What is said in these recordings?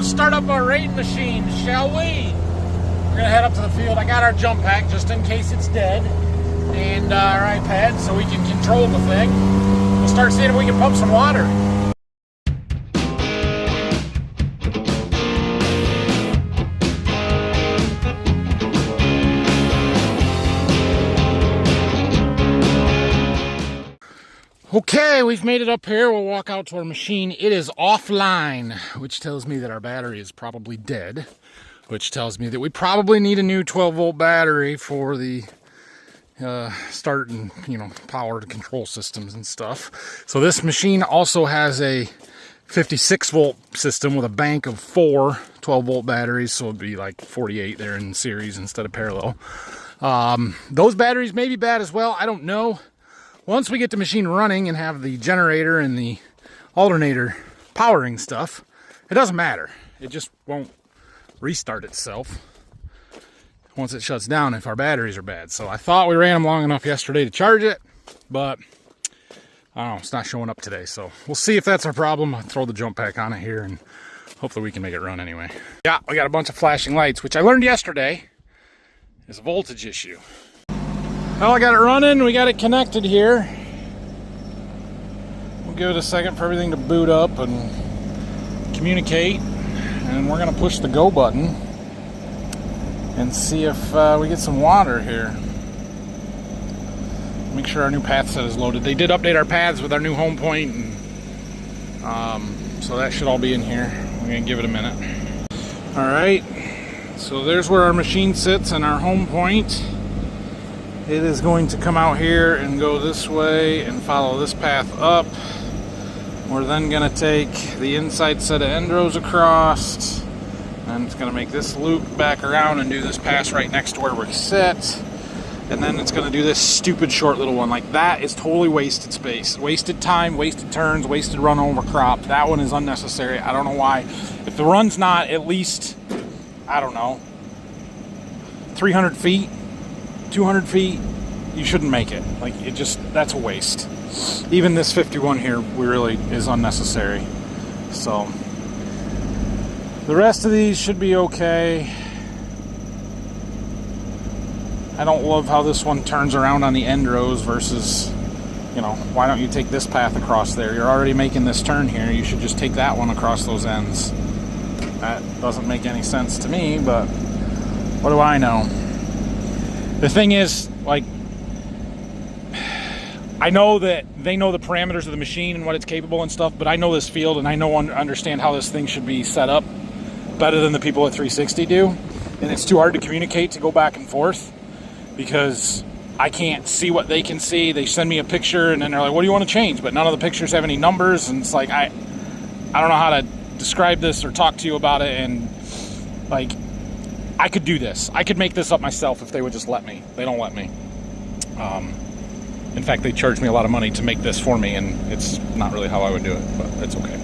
go start up our rain machine, shall we? We're gonna head up to the field. I got our jump pack just in case it's dead, and our iPad so we can control the thing. We'll start seeing if we can pump some water. Okay, we've made it up here. We'll walk out to our machine. It is offline, which tells me that our battery is probably dead, which tells me that we probably need a new 12-volt battery for the start and, power to control systems and stuff. So this machine also has a 56-volt system with a bank of 4 12-volt batteries, so it'd be like 48 there in series instead of parallel. Those batteries may be bad as well. I don't know. Once we get the machine running and have the generator and the alternator powering stuff, it doesn't matter. It just won't restart itself once it shuts down if our batteries are bad. So I thought we ran them long enough yesterday to charge it, but I don't know, it's not showing up today. So we'll see if that's our problem. I'll throw the jump pack on it here and hopefully we can make it run anyway. Yeah, we got a bunch of flashing lights, which I learned yesterday is a voltage issue. Well, I got it running, we got it connected here. We'll give it a second for everything to boot up and communicate. And we're gonna push the go button and see if we get some water here. Make sure our new path set is loaded. They did update our paths with our new home point, and so that should all be in here. We're gonna give it a minute. All right, so there's where our machine sits and our home point. It is going to come out here and go this way and follow this path up. We're then going to take the inside set of end rows across, and it's going to make this loop back around and do this pass right next to where we sit. And then it's going to do this stupid short little one. Like, that is totally wasted space. Wasted time, wasted turns, wasted run over crop. That one is unnecessary. I don't know why. If the run's not at least, I don't know, 300 feet, 200 feet, you shouldn't make it. Like, it just, that's a waste. Even this 51 here really is unnecessary. So the rest of these should be okay. I don't love how this one turns around on the end rows versus, why don't you take this path across there? You're already making this turn here. You should just take that one across those ends. That doesn't make any sense to me, but what do I know? The thing is, like, I know that they know the parameters of the machine and what it's capable and stuff, but I know this field and I understand how this thing should be set up better than the people at 360 do. And it's too hard to communicate, to go back and forth, because I can't see what they can see. They send me a picture and then they're like, what do you want to change? But none of the pictures have any numbers, and it's like, I don't know how to describe this or talk to you about it. And like, I could do this. I could make this up myself if they would just let me. They don't let me. In fact, they charge me a lot of money to make this for me, and it's not really how I would do it, but it's okay.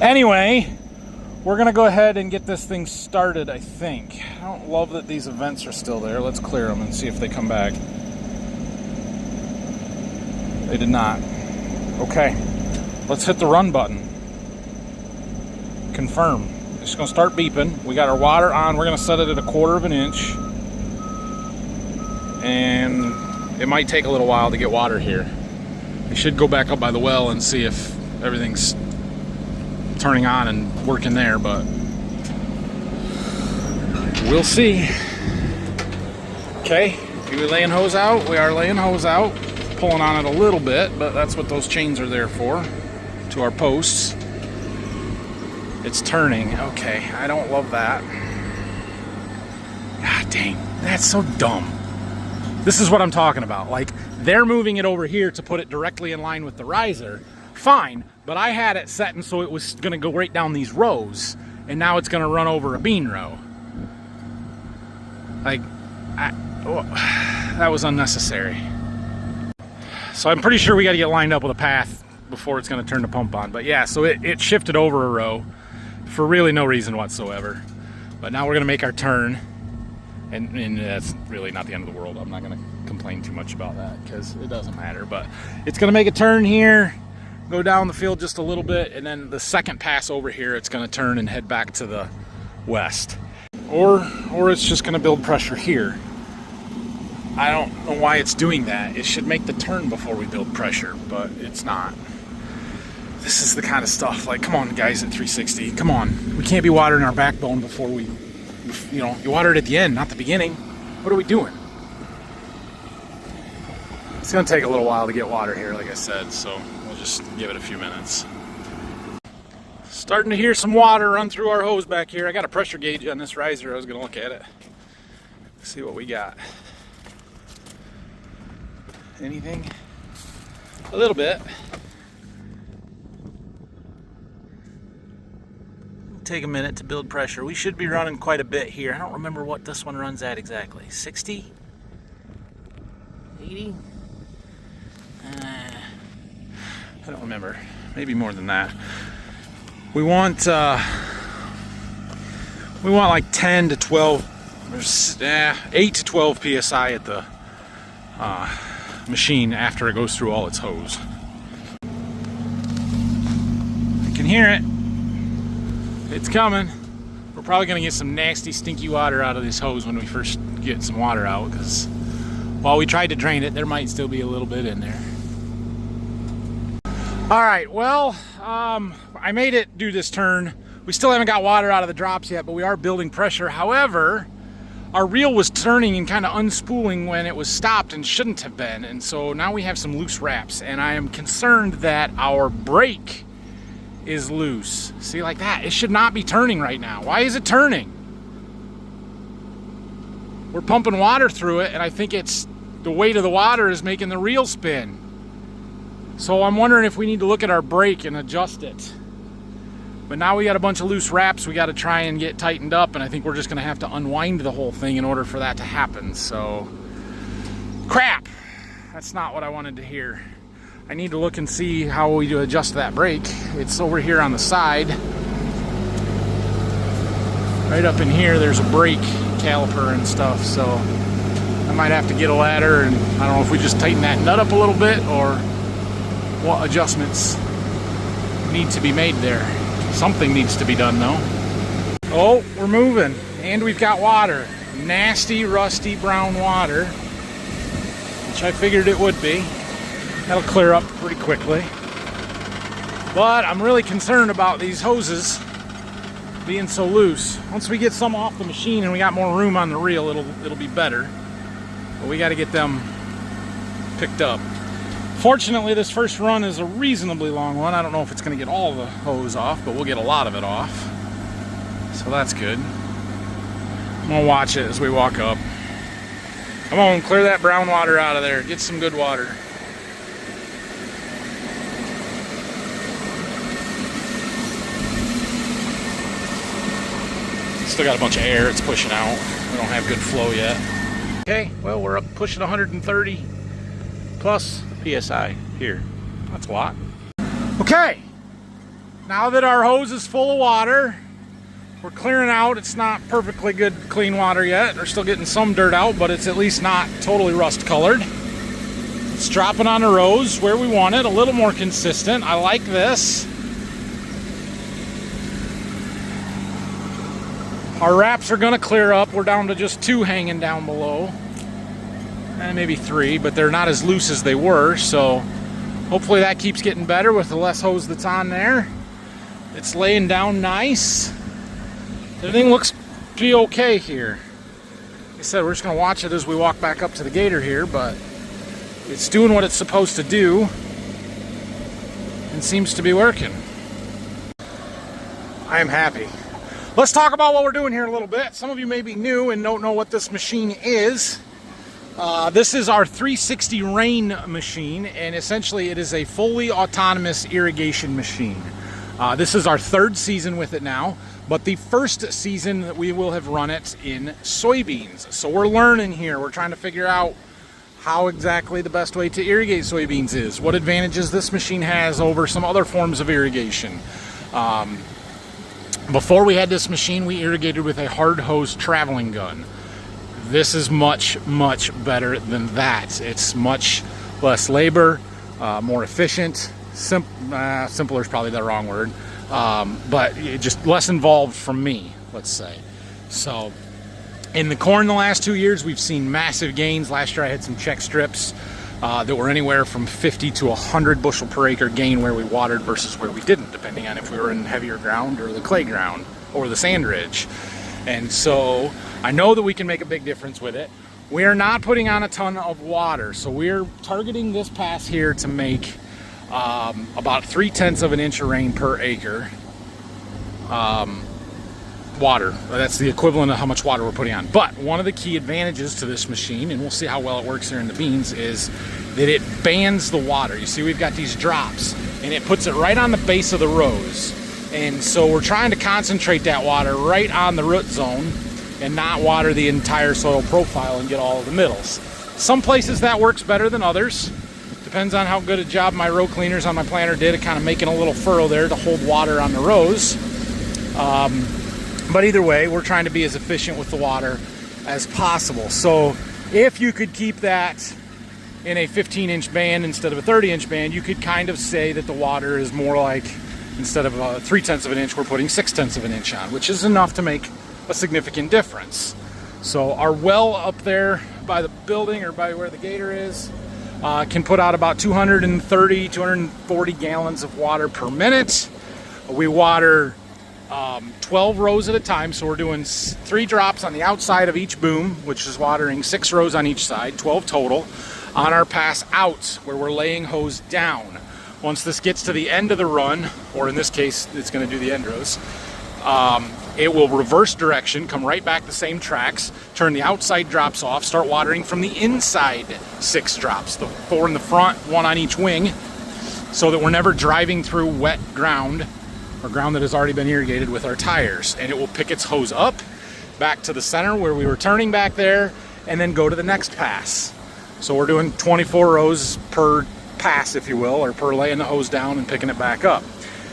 Anyway, we're gonna go ahead and get this thing started, I think. I don't love that these events are still there. Let's clear them and see if they come back. They did not. Okay, let's hit the run button. Confirm. It's gonna start beeping. We got our water on. We're gonna set it at 1/4 of an inch. And it might take a little while to get water here. We should go back up by the well and see if everything's turning on and working there, but we'll see. Okay, are we laying hose out? We are laying hose out. Pulling on it a little bit, but that's what those chains are there for, to our posts. It's turning. Okay, I don't love that. God dang, that's so dumb. This is what I'm talking about. Like, they're moving it over here to put it directly in line with the riser. Fine, but I had it set and so it was gonna go right down these rows, and now it's gonna run over a bean row. Like, that was unnecessary. So I'm pretty sure we gotta get lined up with a path before it's gonna turn the pump on. But yeah, so it shifted over a row for really no reason whatsoever. But now we're gonna make our turn. And that's really not the end of the world. I'm not going to complain too much about that because it doesn't matter. But it's going to make a turn here. go down the field just a little bit, and then the second pass over here, it's gonna turn and head back to the west. Or it's just gonna build pressure here. I don't know why it's doing that. It should make the turn before we build pressure, but it's not. This is the kind of stuff, like, come on guys at 360, come on. We can't be watering our backbone before we, you know, you water it at the end, not the beginning. What are we doing? It's gonna take a little while to get water here, like I said, so we'll just give it a few minutes. Starting to hear some water run through our hose back here. I got a pressure gauge on this riser. I was gonna look at it. See what we got. Anything? A little bit. Take a minute to build pressure. We should be running quite a bit here. I don't remember what this one runs at exactly. 60? 80? I don't remember. Maybe more than that. We want like 10 to 12, 8 to 12 psi at the machine after it goes through all its hose. I can hear it. It's coming. We're probably going to get some nasty, stinky water out of this hose when we first get some water out, because while we tried to drain it, there might still be a little bit in there. All right, well, I made it do this turn. We still haven't got water out of the drops yet, but we are building pressure. However, our reel was turning and kind of unspooling when it was stopped and shouldn't have been. And so now we have some loose wraps, and I am concerned that our brake is loose. See, like that. It should not be turning right now. Why is it turning? We're pumping water through it, and I think it's the weight of the water is making the reel spin. So I'm wondering if we need to look at our brake and adjust it. But now we got a bunch of loose wraps we got to try and get tightened up, and I think we're just going to have to unwind the whole thing in order for that to happen. So, crap! That's not what I wanted to hear. I need to look and see how we do adjust that brake. It's over here on the side. Right up in here, there's a brake caliper and stuff, so I might have to get a ladder, and I don't know if we just tighten that nut up a little bit or what adjustments need to be made there. Something needs to be done though. Oh, we're moving, and we've got water. Nasty, rusty brown water, which I figured it would be. That'll clear up pretty quickly. But I'm really concerned about these hoses being so loose. Once we get some off the machine and we got more room on the reel, it'll be better. But we got to get them picked up. Fortunately, this first run is a reasonably long one. I don't know if it's going to get all the hose off, but we'll get a lot of it off. So that's good. I'm going to watch it as we walk up. Come on, clear that brown water out of there. Get some good water. Still got a bunch of air it's pushing out. We don't have good flow yet. Okay, well, we're up pushing 130 plus PSI here. That's a lot. Okay, now that our hose is full of water, we're clearing out. It's not perfectly good clean water yet. We're still getting some dirt out, but it's at least not totally rust colored. It's dropping on the rows where we want it, a little more consistent. I like this. Our wraps are gonna clear up. We're down to just 2 hanging down below. And maybe 3, but they're not as loose as they were, so hopefully that keeps getting better with the less hose that's on there. It's laying down nice. Everything looks to be okay here. Like I said, we're just gonna watch it as we walk back up to the gator here, but it's doing what it's supposed to do and seems to be working. I am happy. Let's talk about what we're doing here a little bit. Some of you may be new and don't know what this machine is. This is our 360 rain machine, and essentially it is a fully autonomous irrigation machine. This is our 3rd season with it now, but the first season that we will have run it in soybeans. So we're learning here. We're trying to figure out how exactly the best way to irrigate soybeans is, what advantages this machine has over some other forms of irrigation. Before we had this machine, we irrigated with a hard hose traveling gun. This is much, much better than that. It's much less labor, more efficient, simpler is probably the wrong word, but just less involved from me, let's say. So in the corn the last 2 years, we've seen massive gains. Last year I had some check strips that were anywhere from 50 to 100 bushel per acre gain where we watered versus where we didn't, depending on if we were in heavier ground or the clay ground or the sand ridge. And so I know that we can make a big difference with it. We are not putting on a ton of water, so we're targeting this pass here to make about 3/10 of an inch of rain per acre. Water, that's the equivalent of how much water we're putting on. But one of the key advantages to this machine, and we'll see how well it works here in the beans, is that it bands the water. You see we've got these drops and it puts it right on the base of the rows, and so we're trying to concentrate that water right on the root zone and not water the entire soil profile and get all of the middles. Some places that works better than others. Depends on how good a job my row cleaners on my planter did at kind of making a little furrow there to hold water on the rows. But either way, we're trying to be as efficient with the water as possible. So if you could keep that in a 15-inch band instead of a 30-inch band, you could kind of say that the water is more like, instead of 3/10 of an inch, we're putting 6/10 of an inch on, which is enough to make a significant difference. So our well up there by the building, or by where the gator is, can put out about 230, 240 gallons of water per minute. We water 12 rows at a time, so we're doing 3 drops on the outside of each boom, which is watering 6 rows on each side, 12 total, on our pass out, where we're laying hose down. Once this gets to the end of the run, or in this case, it's going to do the end rows, it will reverse direction, come right back the same tracks, turn the outside drops off, start watering from the inside 6 drops, the 4 in the front, 1 on each wing, so that we're never driving through wet ground or ground that has already been irrigated with our tires. And it will pick its hose up back to the center where we were turning back there, and then go to the next pass. So we're doing 24 rows per pass, if you will, or per laying the hose down and picking it back up.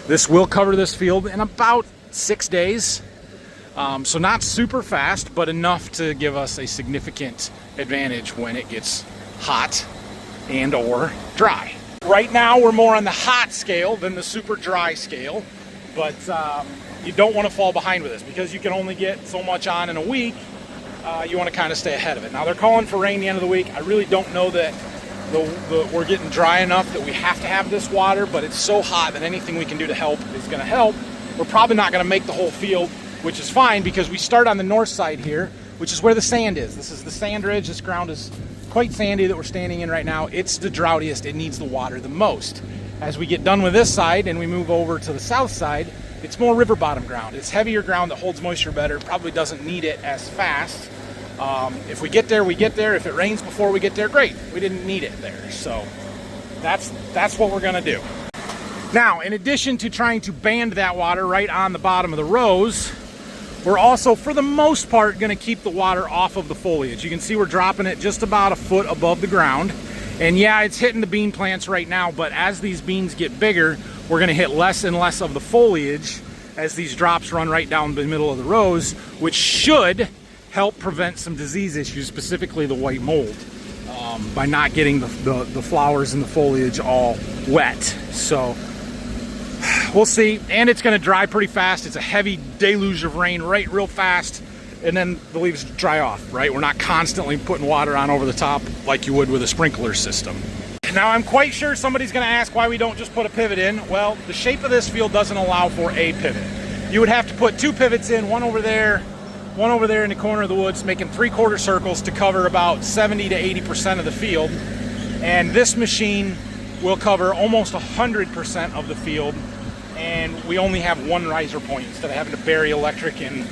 This will cover this field in about 6 days. So not super fast, but enough to give us a significant advantage when it gets hot and or dry. Right now we're more on the hot scale than the super dry scale, but you don't want to fall behind with this because you can only get so much on in a week. You want to kind of stay ahead of it. Now they're calling for rain the end of the week. I really don't know that we're getting dry enough that we have to have this water, but it's so hot that anything we can do to help is going to help. We're probably not going to make the whole field, which is fine because we start on the north side here, which is where the sand is. This is the sand ridge. This ground is quite sandy that we're standing in right now. It's the droughtiest. It needs the water the most. As we get done with this side and we move over to the south side, it's more river bottom ground. It's heavier ground that holds moisture better. Probably doesn't need it as fast. If we get there, we get there. If it rains before we get there, great. We didn't need it there. So that's what we're gonna do. Now, in addition to trying to band that water right on the bottom of the rows, we're also, for the most part, going to keep the water off of the foliage. You can see we're dropping it just about a foot above the ground. And yeah, it's hitting the bean plants right now, but as these beans get bigger, we're going to hit less and less of the foliage as these drops run right down the middle of the rows, which should help prevent some disease issues, specifically the white mold, by not getting the flowers and the foliage all wet. So we'll see. And it's going to dry pretty fast. It's a heavy deluge of rain right real fast, and then the leaves dry off, right? We're not constantly putting water on over the top like you would with a sprinkler system. Now, I'm quite sure somebody's going to ask why we don't just put a pivot in. Well, the shape of this field doesn't allow for a pivot. You would have to put 2 pivots in, one over there in the corner of the woods, making 3/4 circles to cover about 70 to 80% of the field. And this machine will cover almost 100% of the field, and we only have 1 riser point instead of having to bury electric and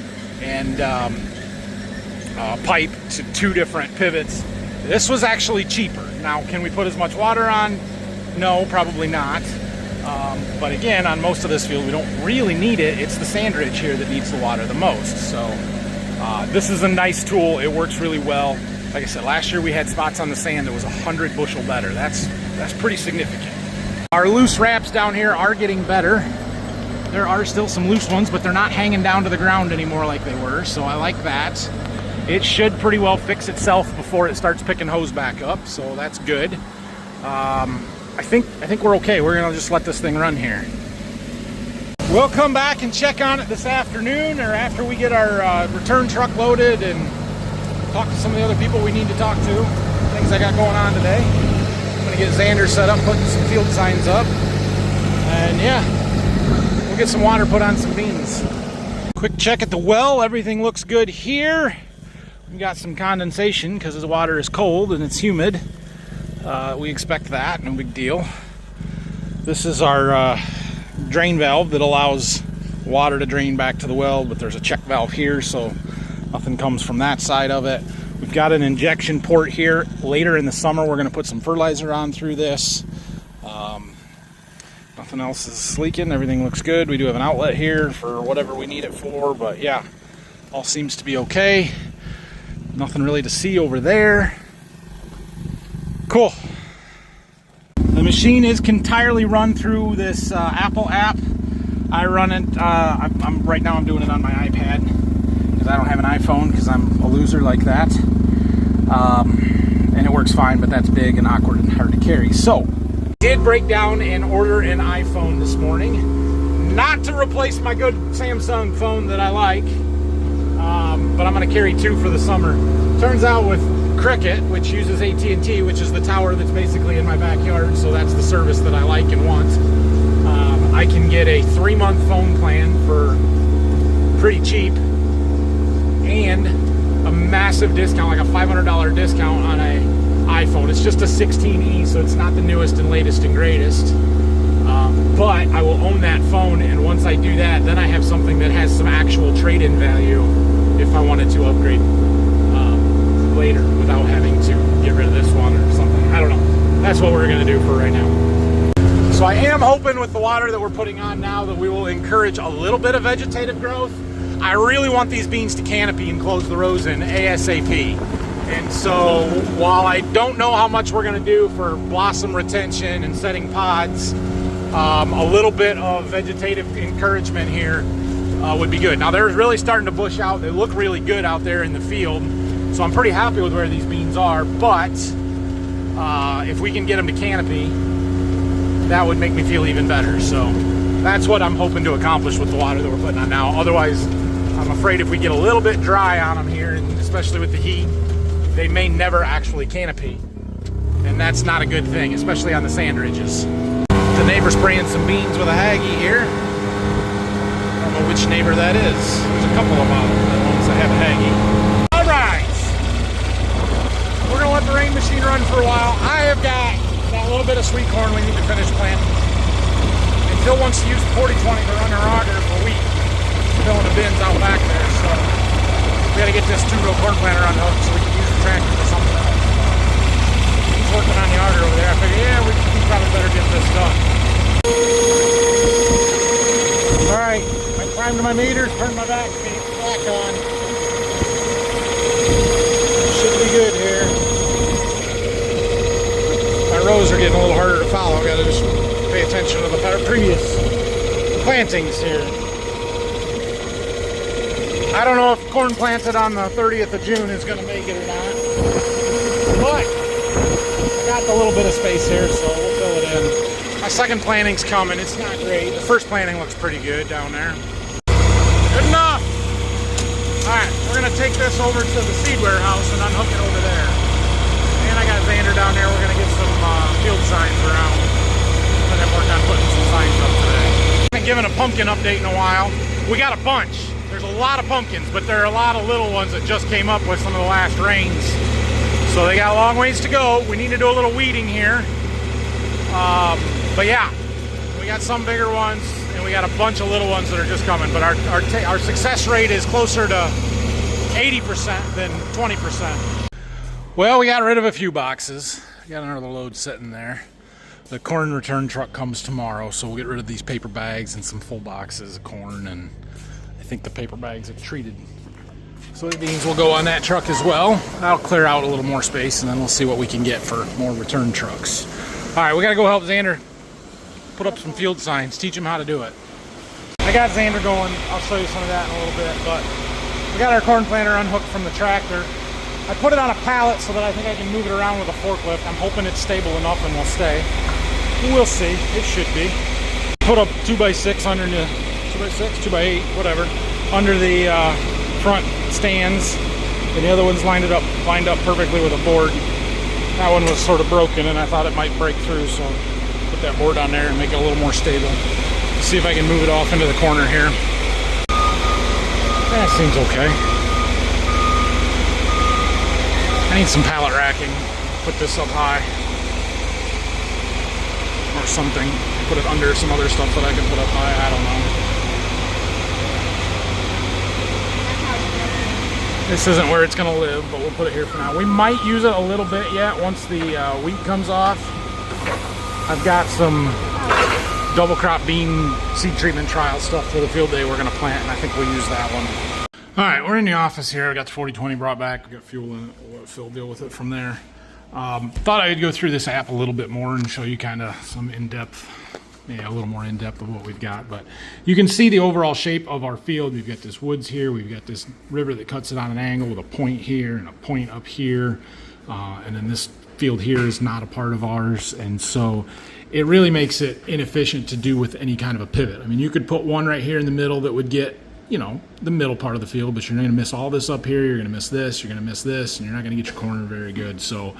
pipe to 2 different pivots. This was actually cheaper. Now, can we put as much water on? No, probably not. But again, on most of this field, we don't really need it. It's the sand ridge here that needs the water the most. So this is a nice tool. It works really well. Like I said, last year we had spots on the sand that was 100 bushel better. That's pretty significant. Our loose wraps down here are getting better. There are still some loose ones, but they're not hanging down to the ground anymore like they were, so I like that. It should pretty well fix itself before it starts picking hose back up, so that's good. I think we're okay. We're gonna just let this thing run here. We'll come back and check on it this afternoon, or after we get our return truck loaded and talk to some of the other people we need to talk to. Things I got going on today. I'm gonna get Xander set up, putting some field signs up, and yeah, we'll get some water put on some beans. Quick check at the well. Everything looks good here. We got some condensation because the water is cold and it's humid. We expect that, no big deal. This is our drain valve that allows water to drain back to the well, but there's a check valve here, so nothing comes from that side of it. We've got an injection port here. Later in the summer, we're going to put some fertilizer on through this. Nothing else is leaking. Everything looks good. We do have an outlet here for whatever we need it for, but yeah, all seems to be okay. Nothing really to see over there. Cool. The machine is entirely run through this Apple app. I run it, right now I'm doing it on my iPad because I don't have an iPhone because I'm a loser like that. And it works fine, but that's big and awkward and hard to carry. So, did break down and order an iPhone this morning. Not to replace my good Samsung phone that I like, but I'm going to carry two for the summer. Turns out with Cricket, which uses AT&T, which is the tower that's basically in my backyard, so that's the service that I like and want, I can get a 3-month phone plan for pretty cheap and a massive discount, like a $500 discount on a iPhone. It's just a 16E, so it's not the newest and latest and greatest, but I will own that phone, and once I do that, then I have something that has some actual trade-in value if I wanted to upgrade later without having to get rid of this one or something. I don't know. That's what we're going to do for right now. So I am hoping with the water that we're putting on now that we will encourage a little bit of vegetative growth. I really want these beans to canopy and close the rows in ASAP. And so while I don't know how much we're going to do for blossom retention and setting pods, a little bit of vegetative encouragement here would be good. Now they're really starting to bush out. They look really good out there in the field. So I'm pretty happy with where these beans are, but if we can get them to canopy, that would make me feel even better. So that's what I'm hoping to accomplish with the water that we're putting on now. Otherwise, I'm afraid if we get a little bit dry on them here, and especially with the heat, they may never actually canopy. And that's not a good thing, especially on the sand ridges. The neighbor spraying some beans with a Haggy here. I don't know which neighbor that is. There's a couple of them, the ones that have a Haggy. We're going to let the rain machine run for a while. I have got that little bit of sweet corn we need to finish planting. And Phil wants to use the 40-20 to run our auger for wheat. Filling the bins out back there. So we got to get this 2-row corn planter on the hook so we can use the tractor for something else. He's working on the auger over there. I figured, yeah, we probably better get this done. Alright, I climbed to my meters, turned my back on. Should be good here. My rows are getting a little harder to follow. I've got to just pay attention to the previous plantings here. I don't know if corn planted on the 30th of June is going to make it or not. But I got a little bit of space here, so we'll fill it in. My second planting's coming. It's not great. The first planting looks pretty good down there. Good enough. Alright, we're going to take this over to the seed warehouse and unhook it over there. And I got Xander down there. We're going to get some field signs around. And then work on putting some signs up today. I haven't given a pumpkin update in a while. We got a bunch. There's a lot of pumpkins, but there are a lot of little ones that just came up with some of the last rains. So they got a long ways to go. We need to do a little weeding here. But yeah, we got some bigger ones. And we got a bunch of little ones that are just coming, but our success rate is closer to 80% than 20%. Well, we got rid of a few boxes. Got another load sitting there. The corn return truck comes tomorrow, so we'll get rid of these paper bags and some full boxes of corn, and I think the paper bags are treated. Soybeans will go on that truck as well. That'll clear out a little more space, and then we'll see what we can get for more return trucks. All right, we gotta go help Xander put up some field signs, teach him how to do it. I got Xander going. I'll show you some of that in a little bit, but we got our corn planter unhooked from the tractor. I put it on a pallet so that I think I can move it around with a forklift. I'm hoping it's stable enough and will stay. We'll see. It should be. Put a 2x6 under the 2x6, 2x8, whatever, under the front stands, and the other one's lined up perfectly with a board. That one was sort of broken, and I thought it might break through, so put that board on there and make it a little more stable. See if I can move it off into the corner here. That seems okay. I need some pallet racking. Put this up high. Or something. Put it under some other stuff that I can put up high. I don't know. This isn't where it's going to live, but we'll put it here for now. We might use it a little bit yet once the wheat comes off. I've got some double crop bean seed treatment trial stuff for the field day we're going to plant, and I think we'll use that one. All right, we're in the office here. I got the 4020 brought back. We got fuel in it. We'll let Phil deal with it from there. Thought I'd go through this app a little bit more and show you kind of some in-depth, a little more in-depth of what we've got. But you can see the overall shape of our field. We've got this woods here. We've got this river that cuts it on an angle with a point here and a point up here. And then this field here is not a part of ours. And so it really makes it inefficient to do with any kind of a pivot. I mean, you could put one right here in the middle that would get, you know, the middle part of the field, but you're going to miss all this up here, you're going to miss this, you're going to miss this, and you're not going to get your corner very good. So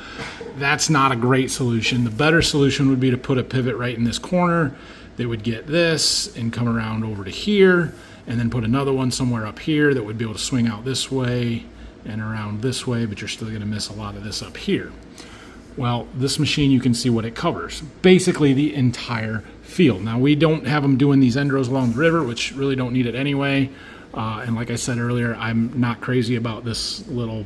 that's not a great solution. The better solution would be to put a pivot right in this corner that would get this and come around over to here, and then put another one somewhere up here that would be able to swing out this way and around this way, but you're still going to miss a lot of this up here. Well, this machine, you can see what it covers. Basically the entire field. Now, we don't have them doing these end rows along the river, which really don't need it anyway. And like I said earlier, I'm not crazy about this little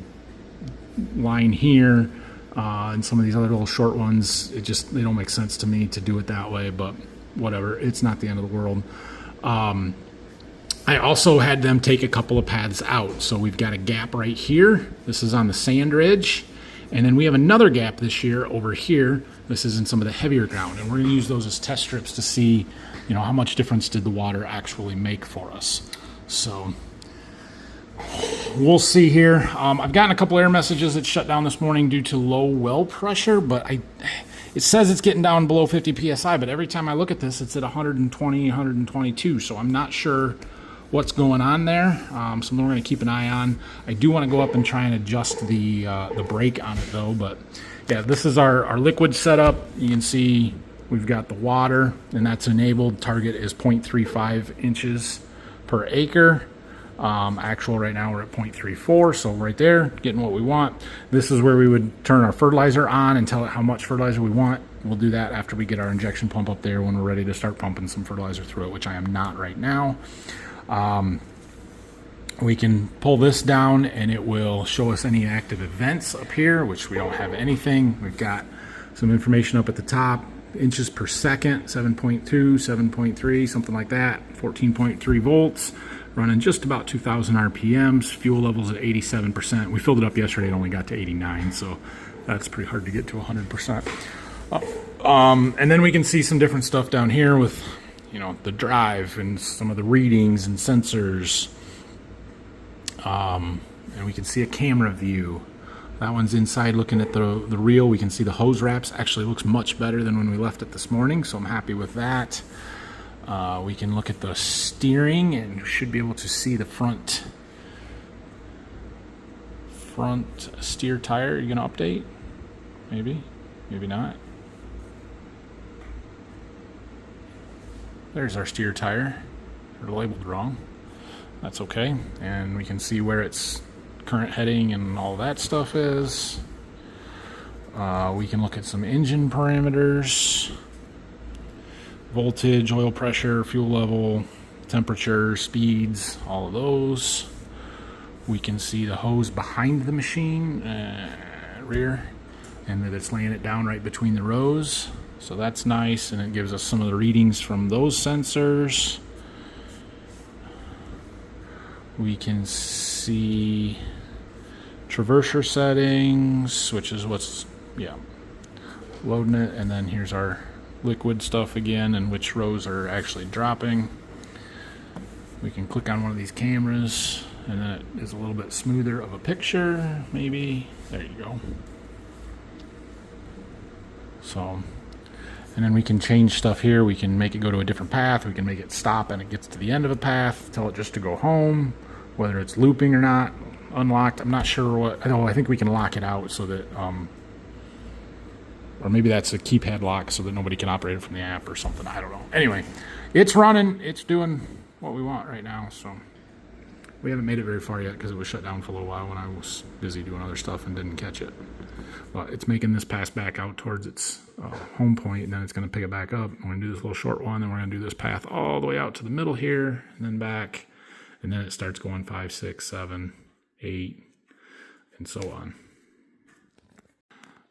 line here and some of these other little short ones. They don't make sense to me to do it that way, but whatever. It's not the end of the world. I also had them take a couple of paths out. So we've got a gap right here. This is on the sand ridge. And then we have another gap this year over here. This is in some of the heavier ground. And we're going to use those as test strips to see, you know, how much difference did the water actually make for us. So we'll see here. I've gotten a couple error messages that shut down this morning due to low well pressure, but it says it's getting down below 50 PSI, but every time I look at this, it's at 120, 122. So I'm not sure what's going on there. Something we're going to keep an eye on. I do want to go up and try and adjust the brake on it though. But yeah, this is our liquid setup. You can see we've got the water, and that's enabled. Target is 0.35 inches per acre. Actual right now we're at 0.34, so right there, getting what we want. This is where we would turn our fertilizer on and tell it how much fertilizer we want. We'll do that after we get our injection pump up there when we're ready to start pumping some fertilizer through it, which I am not right now. We can pull this down and it will show us any active events up here, which we don't have anything. We've got some information up at the top. Inches per second, 7.2, 7.3, something like that. 14.3 volts, running just about 2,000 RPMs. Fuel levels at 87%. We filled it up yesterday and only got to 89, so that's pretty hard to get to 100%. And then we can see some different stuff down here with, you know, the drive and some of the readings and sensors. And we can see a camera view. That one's inside looking at the reel. We can see the hose wraps. Actually looks much better than when we left it this morning, so I'm happy with that. We can look at the steering and should be able to see the front steer tire. Are you going to update? Maybe, maybe not. There's our steer tire. They're labeled wrong. That's okay. And we can see where its current heading and all that stuff is. We can look at some engine parameters. Voltage, oil pressure, fuel level, temperature, speeds, all of those. We can see the hose behind the machine, rear, and that it's laying it down right between the rows. So that's nice, and it gives us some of the readings from those sensors. We can see traverser settings, which is what's, loading it, and then here's our liquid stuff again and which rows are actually dropping. We can click on one of these cameras and then it is a little bit smoother of a picture, maybe. There you go. So, And then we can change stuff here. We can make it go to a different path. We can make it stop and it gets to the end of a path, tell it just to go home, whether it's looping or not, unlocked. I'm not sure what, I think we can lock it out so that, or maybe that's a keypad lock so that nobody can operate it from the app or something. I don't know. Anyway, it's running. It's doing what we want right now. So we haven't made it very far yet because it was shut down for a little while when I was busy doing other stuff and didn't catch it. But it's making this pass back out towards its home point, and then it's going to pick it back up. We're going to do this little short one, then we're going to do this path all the way out to the middle here, and then back, and then it starts going 5, 6, 7, 8, and so on.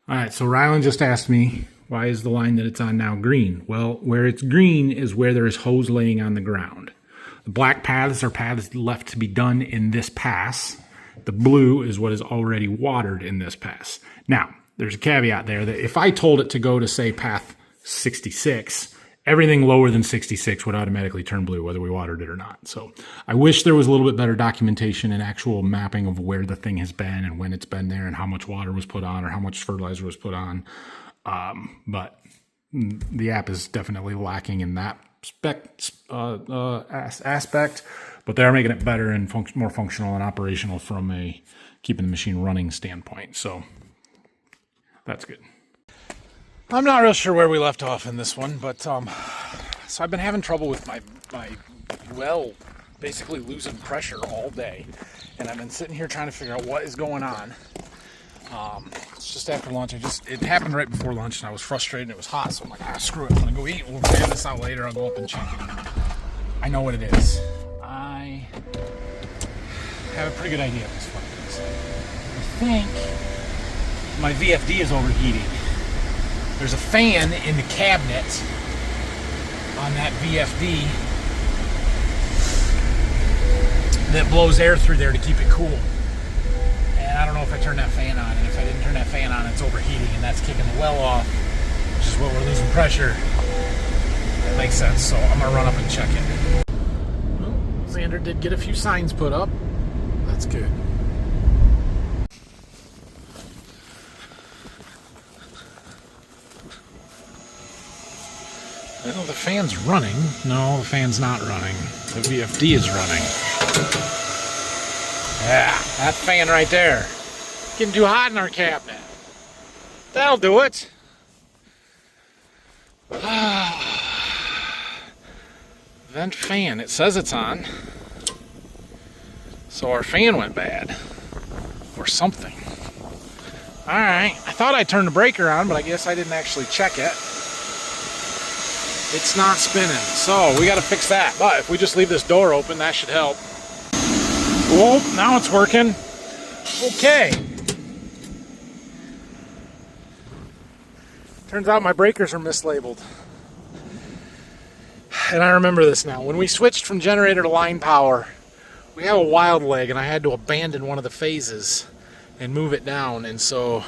All right, so Rylan just asked me, why is the line that it's on now green? Well, where it's green is where there is hose laying on the ground. The black paths are paths left to be done in this pass. The blue is what is already watered in this pass. Now, there's a caveat there that if I told it to go to, say, path 66, everything lower than 66 would automatically turn blue, whether we watered it or not. So I wish there was a little bit better documentation and actual mapping of where the thing has been and when it's been there and how much water was put on or how much fertilizer was put on. But the app is definitely lacking in that aspect. But they're making it better and more functional and operational from a keeping the machine running standpoint. So that's good. I'm not real sure where we left off in this one, but so I've been having trouble with my well basically losing pressure all day. And I've been sitting here trying to figure out what is going on. It's just after lunch. It happened right before lunch and I was frustrated and it was hot. So I'm like, screw it. I'm going to go eat. We'll figure this out later. I'll go up and check it. I know what it is. I have a pretty good idea of this one. I think my VFD is overheating. There's a fan in the cabinet on that VFD that blows air through there to keep it cool. And I don't know if I turned that fan on, and if I didn't turn that fan on, it's overheating, and that's kicking the well off, which is what we're losing pressure. That makes sense, so I'm gonna run up and check it. Well, Xander did get a few signs put up. That's good. Well, the fan's running. No, the fan's not running. The VFD is running. Yeah, that fan right there. Getting too hot in our cabinet. That'll do it. Vent fan. It says it's on. So our fan went bad. Or something. Alright. I thought I turned the breaker on, but I guess I didn't actually check it. It's not spinning, so we got to fix that. But if we just leave this door open, that should help. Whoa, now it's working. Okay. Turns out my breakers are mislabeled. And I remember this now. When we switched from generator to line power, we have a wild leg, and I had to abandon one of the phases and move it down. And so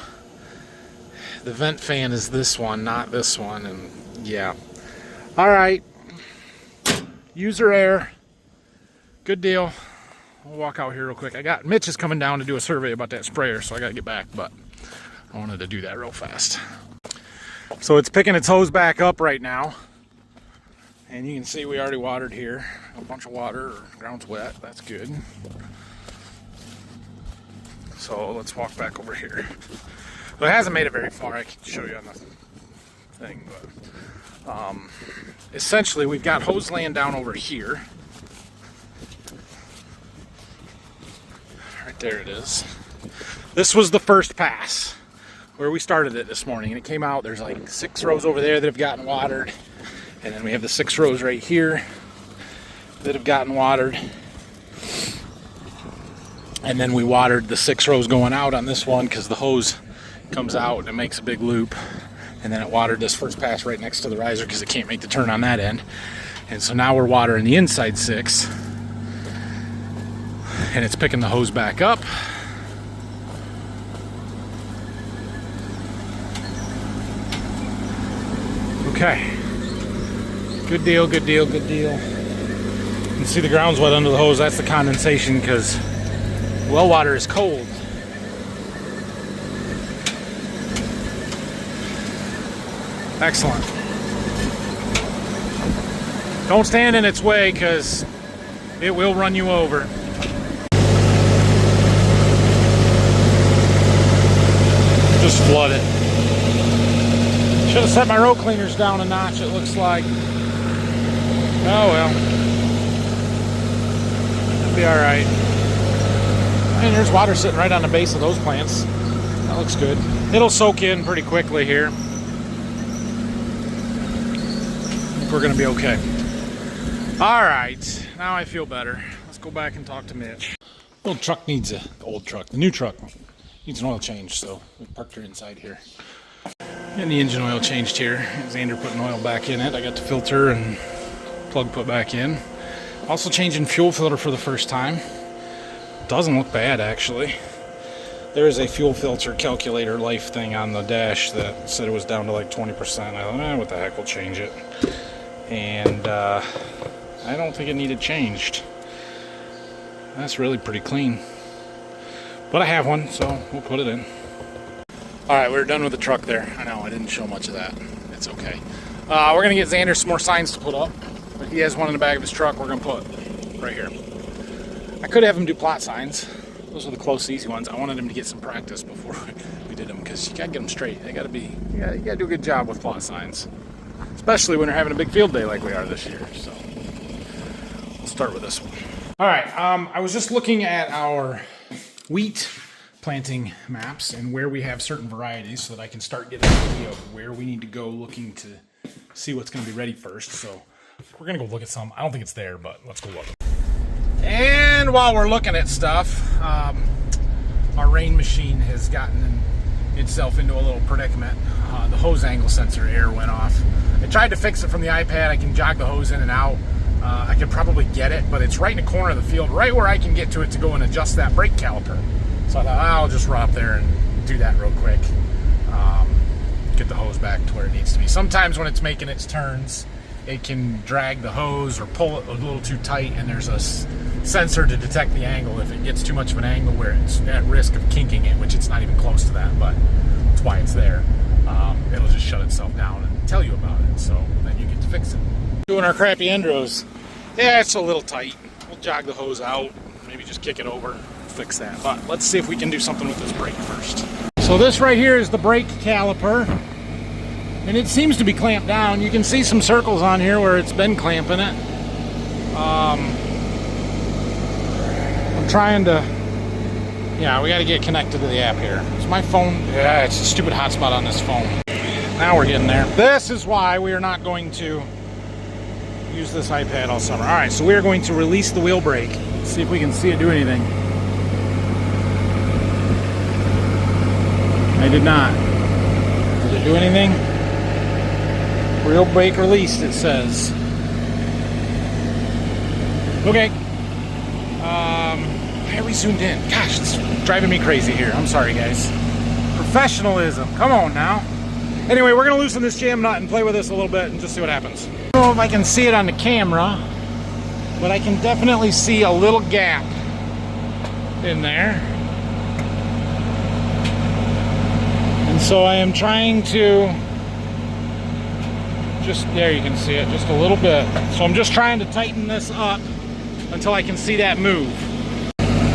the vent fan is this one, not this one. And yeah. All right, user error, good deal. We'll walk out here real quick. Mitch is coming down to do a survey about that sprayer, so I gotta get back, but I wanted to do that real fast. So it's picking its hose back up right now. And you can see we already watered here. A bunch of water, ground's wet, that's good. So let's walk back over here. Well, it hasn't made it very far, I can show you on the thing, but essentially we've got hose laying down over here. Right there it is. This was the first pass where we started it this morning, and it came out, there's like 6 rows over there that have gotten watered, and then we have the 6 rows right here that have gotten watered, and then we watered the 6 rows going out on this one because the hose comes out and it makes a big loop. And then it watered this first pass right next to the riser because it can't make the turn on that end. And so now we're watering the inside 6. And it's picking the hose back up. Okay. Good deal, good deal, good deal. You can see the ground's wet under the hose. That's the condensation because well water is cold. Excellent. Don't stand in its way because it will run you over. Just flood it. Should have set my road cleaners down a notch, it looks like. Oh well. It'll be alright. And there's water sitting right on the base of those plants. That looks good. It'll soak in pretty quickly here. I think we're going to be okay. Alright, now I feel better. Let's go back and talk to Mitch. The old truck needs the new truck needs an oil change, so we parked her inside here. Getting the engine oil changed here. Xander putting oil back in it. I got the filter and plug put back in. Also changing fuel filter for the first time. Doesn't look bad, actually. There is a fuel filter calculator life thing on the dash that said it was down to like 20%. I thought, what the heck, we'll change it. And I don't think it needed changed. That's really pretty clean. But I have one, so we'll put it in. Alright, we're done with the truck there. I know, I didn't show much of that. It's okay. We're going to get Xander some more signs to put up. But he has one in the back of his truck we're going to put right here. I could have him do plot signs. Those are the close, easy ones. I wanted him to get some practice before we did them, because you got to get them straight. They got to be, you got to do a good job with plot signs. Especially when you're having a big field day like we are this year. So, we'll start with this one. Alright, I was just looking at our wheat planting maps and where we have certain varieties so that I can start getting an idea of where we need to go looking to see what's going to be ready first. So we're going to go look at some. I don't think it's there, but let's go look. And while we're looking at stuff, our rain machine has gotten itself into a little predicament. The hose angle sensor error went off. I tried to fix it from the iPad. I can jog the hose in and out. I could probably get it, but it's right in the corner of the field, right where I can get to it to go and adjust that brake caliper. So I thought, I'll just run up there and do that real quick. Get the hose back to where it needs to be. Sometimes when it's making its turns, it can drag the hose or pull it a little too tight, and there's a sensor to detect the angle. If it gets too much of an angle where it's at risk of kinking it, which it's not even close to that, but that's why it's there, it'll just shut itself down and tell you about it. So then you get to fix it. Doing our crappy Endros. Yeah, it's a little tight. We'll jog the hose out, maybe just kick it over, fix that. But let's see if we can do something with this brake first. So this right here is the brake caliper, and it seems to be clamped down. You can see some circles on here where it's been clamping it. I'm trying to, yeah, we got to get connected to the app here. Is my phone, yeah, it's a stupid hotspot on this phone. Now we're getting there. This is why we are not going to use this iPad all summer. All right, so we are going to release the wheel brake. See if we can see it do anything. I did not. Did it do anything? Wheel brake released, it says. Okay. Why are we zoomed in? Gosh, it's driving me crazy here. I'm sorry, guys. Professionalism. Come on now. Anyway, we're going to loosen this jam nut and play with this a little bit and just see what happens. I don't know if I can see it on the camera, but I can definitely see a little gap in there. And so I am trying to just, there you can see it, just a little bit. So I'm just trying to tighten this up until I can see that move.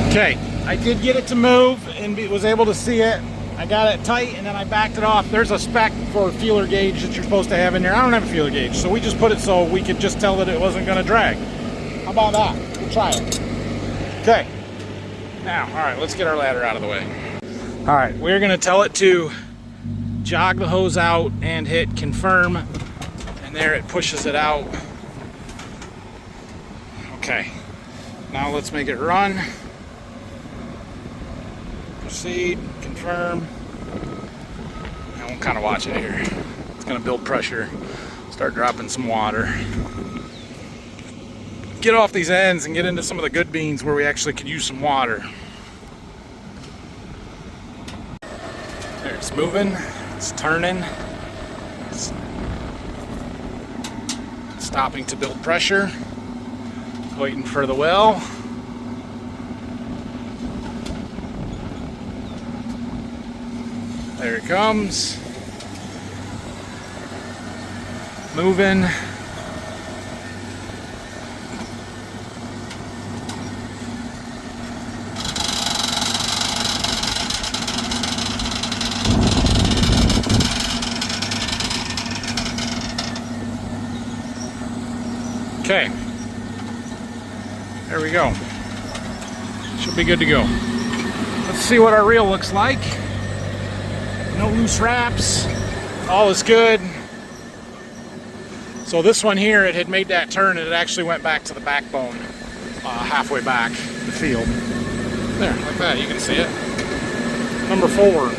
Okay, I did get it to move and was able to see it. I got it tight and then I backed it off. There's a spec for a feeler gauge that you're supposed to have in there. I don't have a feeler gauge, so we just put it so we could just tell that it wasn't going to drag. How about that? We'll try it. Okay. Now, all right, let's get our ladder out of the way. All right, we're going to tell it to jog the hose out and hit confirm, and there it pushes it out. Okay. Now let's make it run. Proceed, confirm, and we'll kind of watch it here. It's going to build pressure, start dropping some water. Get off these ends and get into some of the good beans where we actually could use some water. There, it's moving, it's turning, it's stopping to build pressure, waiting for the well. There it comes. Moving. There we go. Should be good to go. Let's see what our reel looks like. No loose wraps. All is good. So this one here, it had made that turn and it actually went back to the backbone, halfway back the field. There, like that, you can see it. Number 4.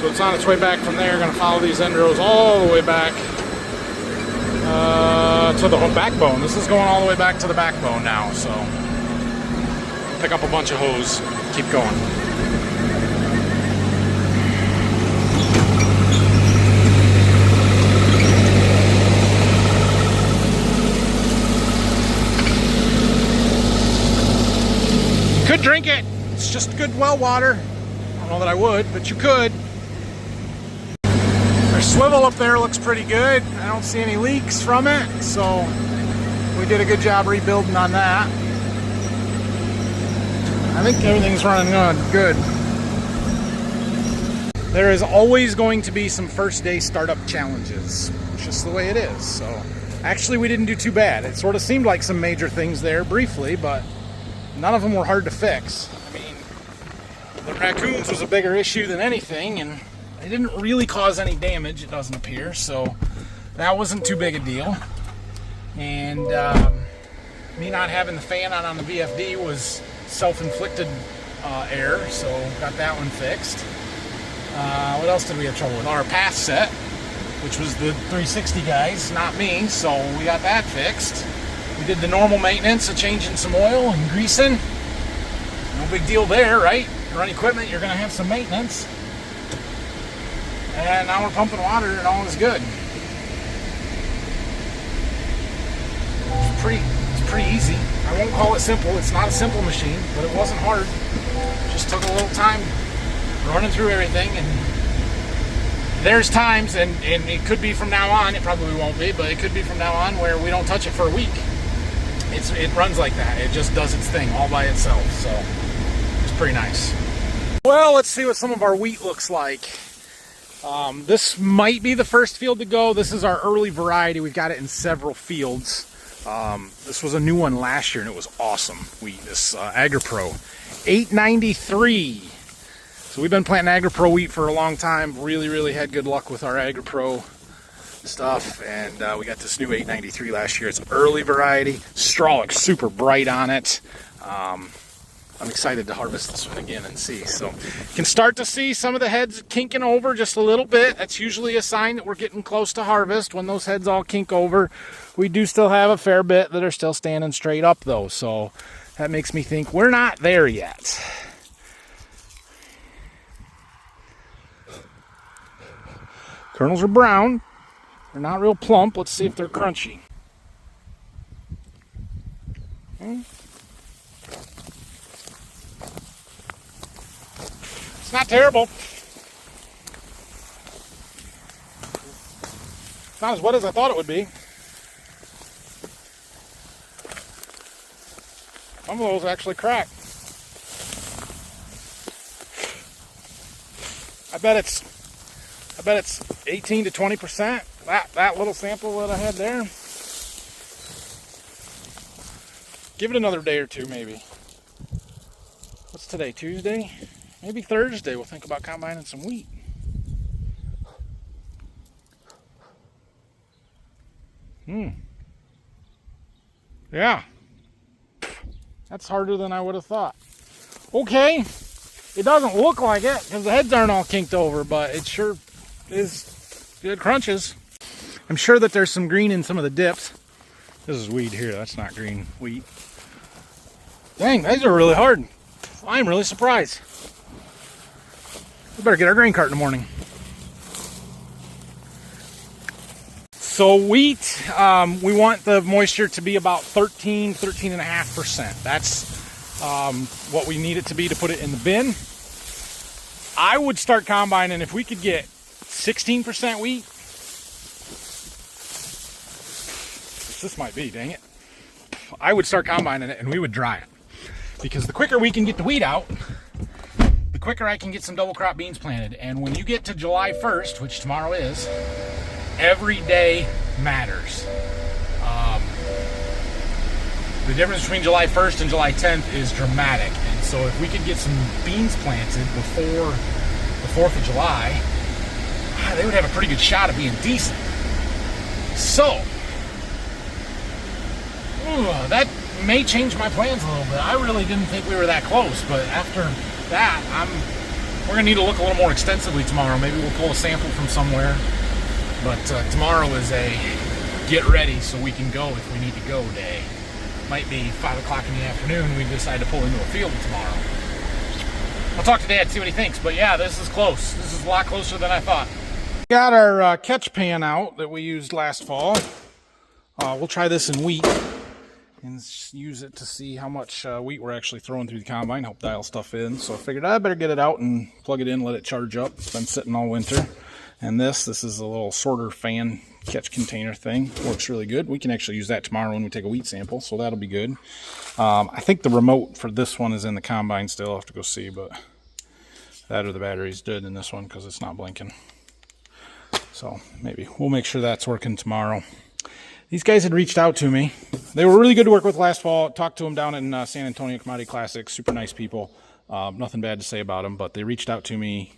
So it's on its way back from there. Going to follow these end rows all the way back to the backbone. This is going all the way back to the backbone now, so pick up a bunch of hose, keep going. Could drink it. It's just good well water. I don't know that I would, but you could. Our swivel up there looks pretty good. I don't see any leaks from it, so we did a good job rebuilding on that. I think everything's running good. There is always going to be some first day startup challenges. It's just the way it is. So actually we didn't do too bad. It sort of seemed like some major things there briefly, but none of them were hard to fix. I mean, the raccoons was a bigger issue than anything, and they didn't really cause any damage, it doesn't appear, so that wasn't too big a deal. And me not having the fan on the VFD was self-inflicted error, so got that one fixed. What else did we have trouble with? Our path set, which was the 360 guys, not me, so we got that fixed. We did the normal maintenance of changing some oil and greasing. No big deal there, right? You run equipment, you're going to have some maintenance. And now we're pumping water and all is good. It's pretty easy. I won't call it simple. It's not a simple machine, but it wasn't hard. It just took a little time running through everything. And there's times, and it could be from now on, it probably won't be, but it could be from now on where we don't touch it for a week. It runs like that. It just does its thing all by itself, so it's pretty nice. Well, let's see what some of our wheat looks like. This might be the first field to go. This is our early variety. We've got it in several fields. This was a new one last year, and it was awesome wheat. This AgriPro 893. So we've been planting AgriPro wheat for a long time. Really had good luck with our AgriPro stuff, and we got this new 893 last year. It's early variety. Straw looks super bright on it. I'm excited to harvest this one again and see. So you can start to see some of the heads kinking over just a little bit. That's usually a sign that we're getting close to harvest, when those heads all kink over. We do still have a fair bit that are still standing straight up though, so that makes me think we're not there yet. Kernels are brown. They're not real plump. Let's see if they're crunchy. It's not terrible. It's not as wet as I thought it would be. Some of those actually crack. I bet it's 18 to 20%. That little sample that I had there. Give it another day or two, maybe. What's today? Tuesday? Maybe Thursday we'll think about combining some wheat. Yeah. That's harder than I would have thought. Okay. It doesn't look like it because the heads aren't all kinked over, but it sure is good crunches. I'm sure that there's some green in some of the dips. This is weed here. That's not green wheat. Dang, these are really hard. I'm really surprised. We better get our grain cart in the morning. So wheat, we want the moisture to be about 13.5%. That's what we need it to be to put it in the bin. I would start combining if we could get 16% wheat. This might be, dang it. I would start combining it and we would dry it. Because the quicker we can get the wheat out, the quicker I can get some double crop beans planted. And when you get to July 1st, which tomorrow is, every day matters. The difference between July 1st and July 10th is dramatic. And so if we could get some beans planted before the 4th of July, they would have a pretty good shot of being decent. So, that may change my plans a little bit. I really didn't think we were that close, but after that, we're gonna need to look a little more extensively tomorrow. Maybe we'll pull a sample from somewhere. But tomorrow is a get ready so we can go if we need to go day. Might be 5 o'clock in the afternoon. We decide to pull into a field tomorrow. I'll talk to Dad, see what he thinks. But yeah, this is close. This is a lot closer than I thought. We got our catch pan out that we used last fall. We'll try this in wheat and use it to see how much wheat we're actually throwing through the combine, help dial stuff in. So I figured I better get it out and plug it in, let it charge up. It's been sitting all winter. And this is a little sorter fan catch container thing. Works really good. We can actually use that tomorrow when we take a wheat sample, so that'll be good. I think the remote for this one is in the combine still. I'll have to go see, but that or the battery's dead in this one because it's not blinking. So maybe we'll make sure that's working tomorrow. These guys had reached out to me. They were really good to work with last fall. Talked to them down in San Antonio Commodity Classic. Super nice people. Nothing bad to say about them, but they reached out to me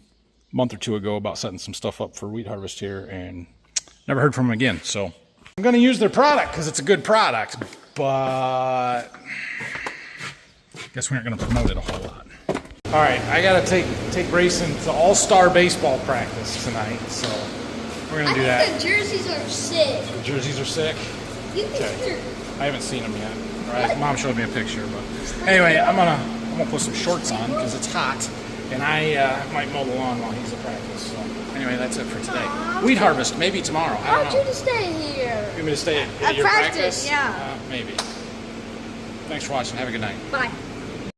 a month or two ago about setting some stuff up for wheat harvest here, and never heard from them again. So I'm going to use their product because it's a good product, but I guess we aren't going to promote it a whole lot. All right, I got to take Grayson to all-star baseball practice tonight, so we're going to do that. I think the jerseys are sick. The jerseys are sick? Okay. I haven't seen them yet. All right, Mom showed me a picture, but anyway, I'm gonna put some shorts on because it's hot, and I might mow the lawn while he's at practice. So anyway, that's it for today. Wheat harvest, maybe tomorrow. I don't know. I want you to stay here. You want me to stay at your practice? Yeah. Maybe. Thanks for watching. Have a good night. Bye.